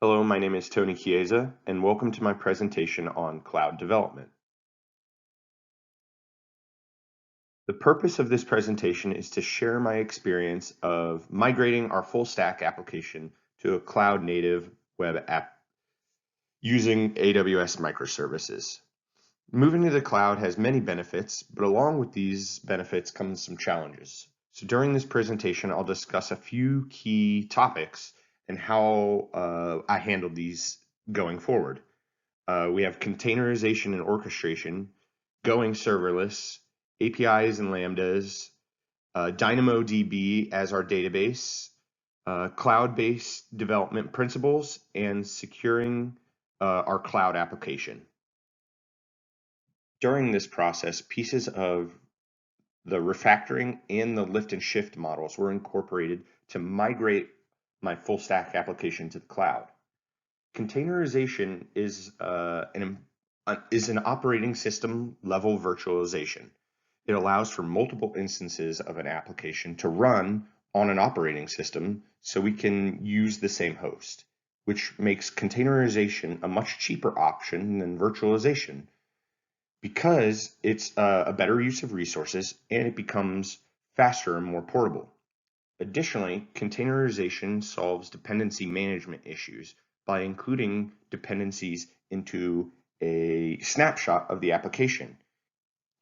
Hello, my name is Tony Chiesa, and welcome to my presentation on cloud development. The purpose of this presentation is to share my experience of migrating our full stack application to a cloud native web app using AWS microservices. Moving to the cloud has many benefits, but along with these benefits comes some challenges. So during this presentation, I'll discuss a few key topics and how I handled these going forward. We have containerization and orchestration, going serverless, APIs and lambdas, DynamoDB as our database, cloud-based development principles, and securing our cloud application. During this process, pieces of the refactoring and the lift and shift models were incorporated to migrate my full stack application to the cloud. Containerization is an operating system level virtualization. It allows for multiple instances of an application to run on an operating system so we can use the same host, which makes containerization a much cheaper option than virtualization because it's a better use of resources and it becomes faster and more portable. Additionally, containerization solves dependency management issues by including dependencies into a snapshot of the application.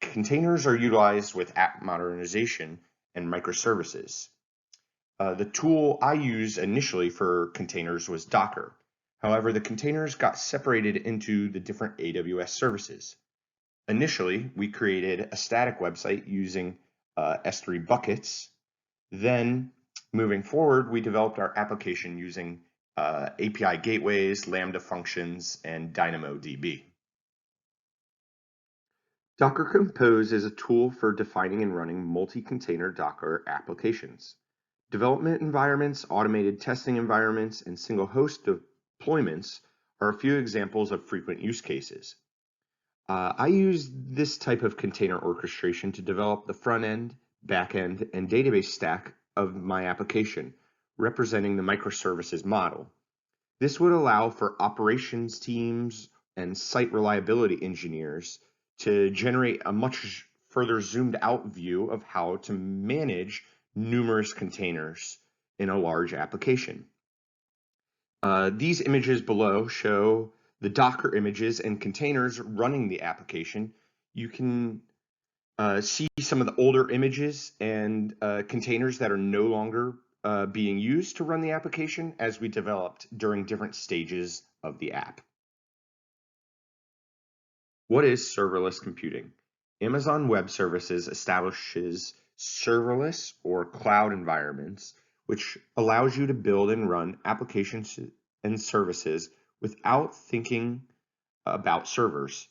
Containers are utilized with app modernization and microservices. The tool I used initially for containers was Docker. However, the containers got separated into the different AWS services. Initially, we created a static website using S3 buckets. Then, moving forward, we developed our application using API gateways, Lambda functions, and DynamoDB. Docker Compose is a tool for defining and running multi-container Docker applications. Development environments, automated testing environments, and single host deployments are a few examples of frequent use cases. I use this type of container orchestration to develop the front end, back end, and database stack of my application, representing the microservices model. This would allow for operations teams and site reliability engineers to generate a much further zoomed out view of how to manage numerous containers in a large application. These images below show the Docker images and containers running the application. You can see some of the older images and containers that are no longer being used to run the application as we developed during different stages of the app. What is serverless computing? Amazon Web Services establishes serverless or cloud environments, which allows you to build and run applications and services without thinking about servers.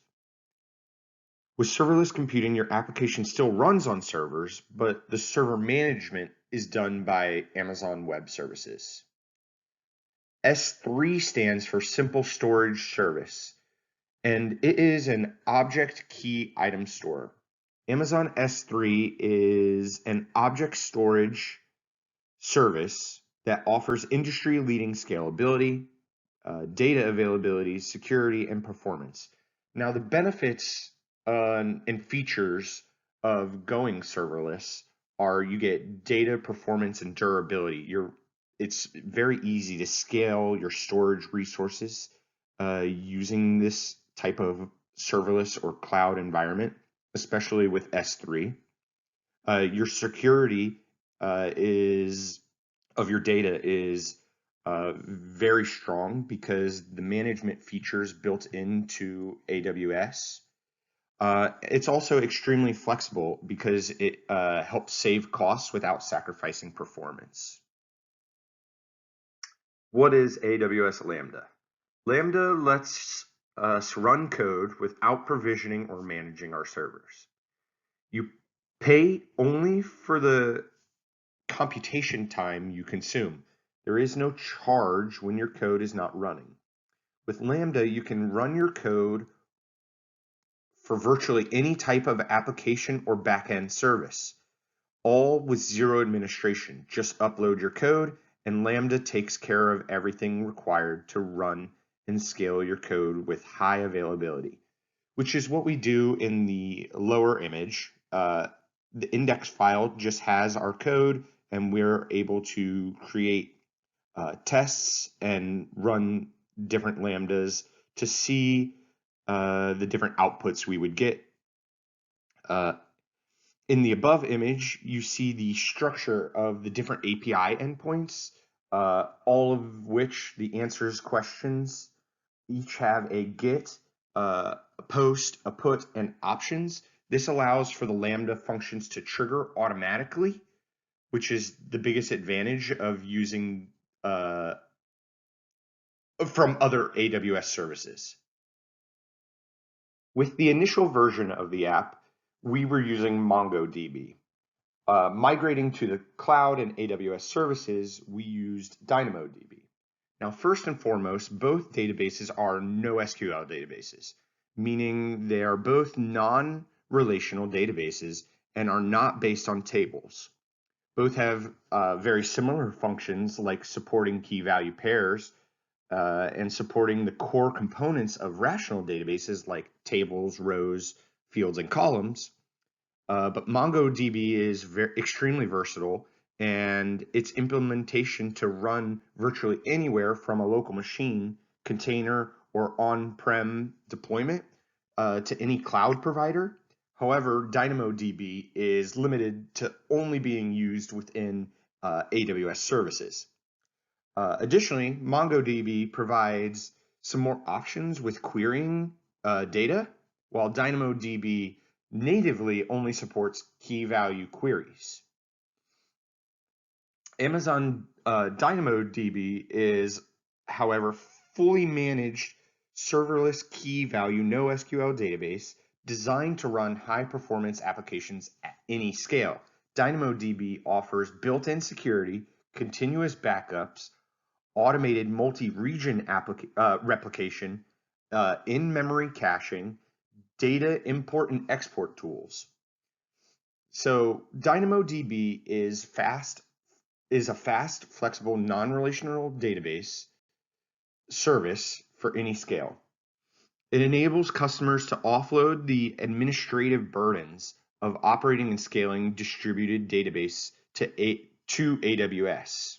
With serverless computing, your application still runs on servers, but the server management is done by Amazon Web Services. S3 stands for Simple Storage Service, and it is an object key item store. Amazon S3 is an object storage service that offers industry-leading scalability, data availability, security, and performance. Now, the benefits and features of going serverless are you get data performance and durability. It's very easy to scale your storage resources using this type of serverless or cloud environment, especially with S3. Your security is of your data is very strong because the management features built into AWS. It's also extremely flexible because it helps save costs without sacrificing performance. What is AWS Lambda? Lambda lets us run code without provisioning or managing our servers. You pay only for the computation time you consume. There is no charge when your code is not running. With Lambda, you can run your code for virtually any type of application or backend service, all with zero administration. Just upload your code and Lambda takes care of everything required to run and scale your code with high availability, which is what we do in the lower image. The index file just has our code, and we're able to create tests and run different lambdas to see the different outputs we would get. In the above image, you see the structure of the different API endpoints, all of which the answers questions each have a get, a post, a put, and options. This allows for the Lambda functions to trigger automatically, which is the biggest advantage of using from other AWS services. With the initial version of the app, we were using MongoDB. Migrating to the cloud and AWS services, we used DynamoDB. Now, first and foremost, both databases are NoSQL databases, meaning they are both non-relational databases and are not based on tables. Both have very similar functions like supporting key value pairs and supporting the core components of rational databases like tables, rows, fields, and columns. But MongoDB is extremely versatile, and its implementation to run virtually anywhere from a local machine, container, or on-prem deployment to any cloud provider. However, DynamoDB is limited to only being used within AWS services. Additionally, MongoDB provides some more options with querying data, while DynamoDB natively only supports key value queries. Amazon DynamoDB is, however, fully managed serverless key value NoSQL database designed to run high performance applications at any scale. DynamoDB offers built-in security, continuous backups, automated multi-region replication, in-memory caching, data import and export tools. So DynamoDB is a fast, flexible, non-relational database service for any scale. It enables customers to offload the administrative burdens of operating and scaling distributed database to AWS.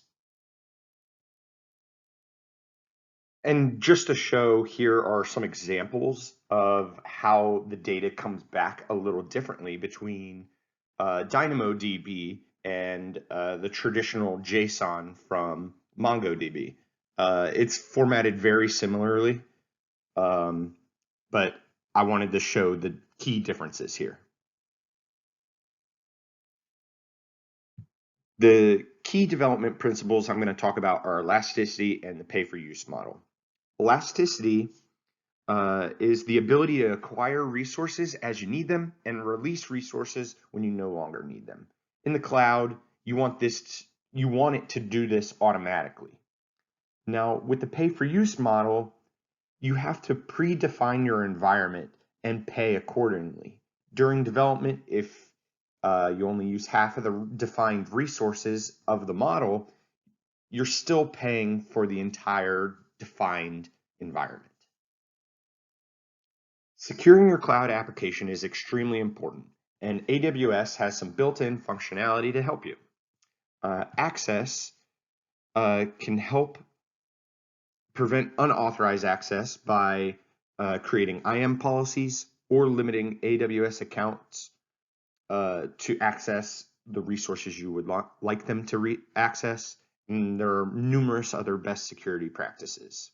And just to show, here are some examples of how the data comes back a little differently between DynamoDB and the traditional JSON from MongoDB. It's formatted very similarly, but I wanted to show the key differences here. The key development principles I'm going to talk about are elasticity and the pay-for-use model. Elasticity is the ability to acquire resources as you need them and release resources when you no longer need them. In the cloud, you want it to do this automatically. Now, with the pay-for-use model, you have to predefine your environment and pay accordingly. During development, if you only use half of the defined resources of the model, you're still paying for the entire defined environment. Securing your cloud application is extremely important, and AWS has some built-in functionality to help you. Access can help prevent unauthorized access by creating IAM policies or limiting AWS accounts to access the resources you would like them to access, and there are numerous other best security practices.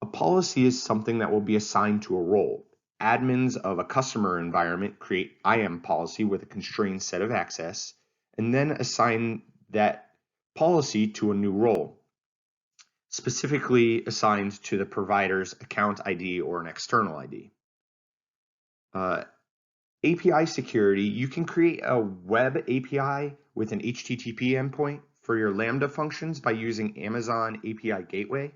A policy is something that will be assigned to a role. Admins of a customer environment create IAM policy with a constrained set of access, and then assign that policy to a new role, specifically assigned to the provider's account ID or an external ID. API security, you can create a web API with an HTTP endpoint for your Lambda functions by using Amazon API Gateway.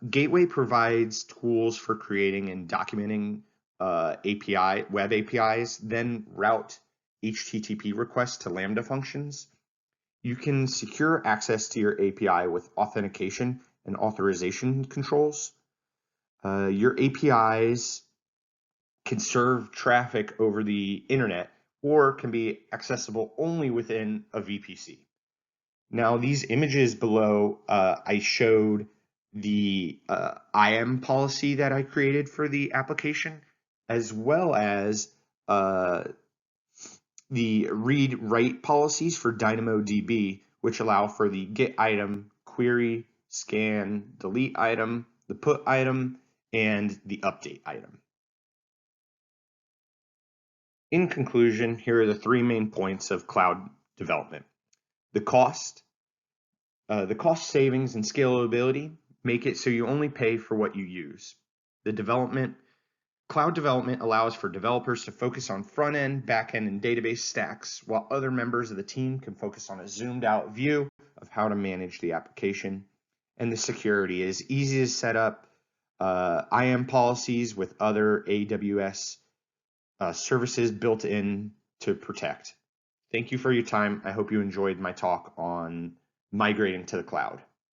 Gateway provides tools for creating and documenting web APIs, then route HTTP requests to Lambda functions. You can secure access to your API with authentication and authorization controls. Your APIs can serve traffic over the internet or can be accessible only within a VPC. Now, these images below, I showed the IAM policy that I created for the application, as well as the read-write policies for DynamoDB, which allow for the get item, query, scan, delete item, the put item, and the update item. In conclusion, here are the three main points of cloud development. The cost savings and scalability make it so you only pay for what you use. Cloud development allows for developers to focus on front-end, back-end, and database stacks, while other members of the team can focus on a zoomed-out view of how to manage the application. And the security is easy to set up IAM policies with other AWS services built in to protect. Thank you for your time. I hope you enjoyed my talk on migrating to the cloud.